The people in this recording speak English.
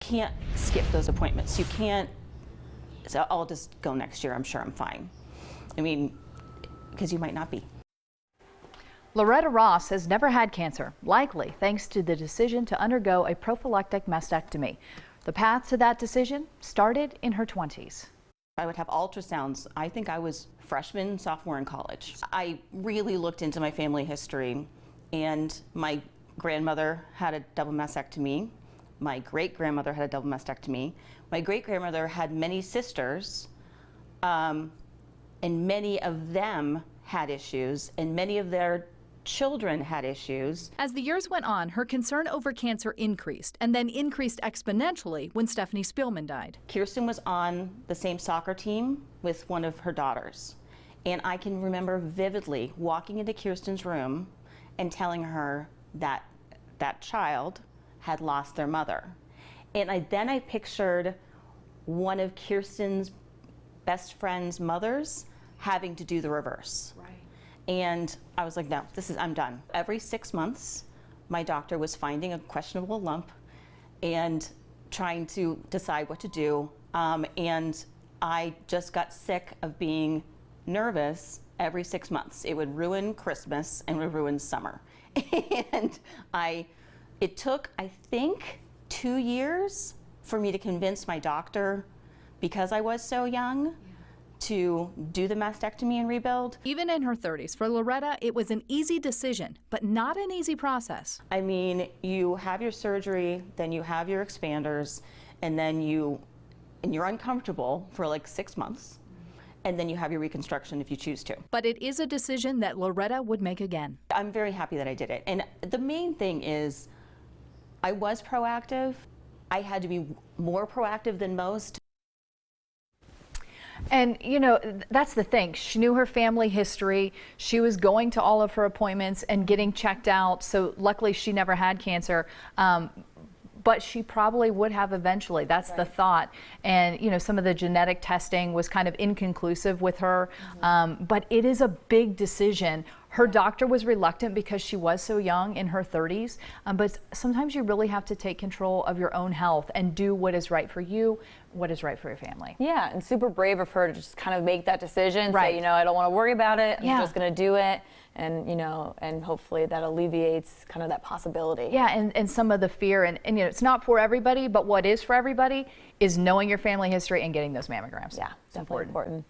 Can't skip those appointments. You can't, so I'll just go next year, I'm sure I'm fine. I mean, because you might not be. Lauretta Ross has never had cancer, likely thanks to the decision to undergo a prophylactic mastectomy. The path to that decision started in her 20s. I would have ultrasounds. I think I was freshman, sophomore in college. I really looked into my family history, and my grandmother had a double mastectomy. My great-grandmother had a double mastectomy. My great-grandmother had many sisters, and many of them had issues, and many of their children had issues. As the years went on, her concern over cancer increased, and then increased exponentially when Stephanie Spielman died. Kirsten was on the same soccer team with one of her daughters, and I can remember vividly walking into Kirsten's room and telling her that that child had lost their mother. And then I pictured one of Kirsten's best friend's mothers having to do the reverse. Right. And I was like, no, I'm done. Every 6 months, my doctor was finding a questionable lump and trying to decide what to do. And I just got sick of being nervous every 6 months. It would ruin Christmas and would ruin summer. And it took, I think, 2 years for me to convince my doctor, because I was so young, to do the mastectomy and rebuild. Even in her 30s, for Lauretta, it was an easy decision, but not an easy process. I mean, you have your surgery, then you have your expanders, and then you're uncomfortable for like 6 months, and then you have your reconstruction if you choose to. But it is a decision that Lauretta would make again. I'm very happy that I did it. And the main thing is, I was proactive. I had to be more proactive than most. And, you know, that's the thing. She knew her family history. She was going to all of her appointments and getting checked out. So luckily she never had cancer. But she probably would have eventually. That's the thought. And, you know, some of the genetic testing was kind of inconclusive with her. But it is a big decision. Her doctor was reluctant because she was so young, in her 30s. But sometimes you really have to take control of your own health and do what is right for you, what is right for your family. Yeah, and super brave of her to just kind of make that decision. Right. Say, you know, I don't want to worry about it. I'm just going to do it. And, you know, and hopefully that alleviates kind of that possibility. Yeah, and some of the fear, and you know, it's not for everybody, but what is for everybody is knowing your family history and getting those mammograms. Yeah, definitely important.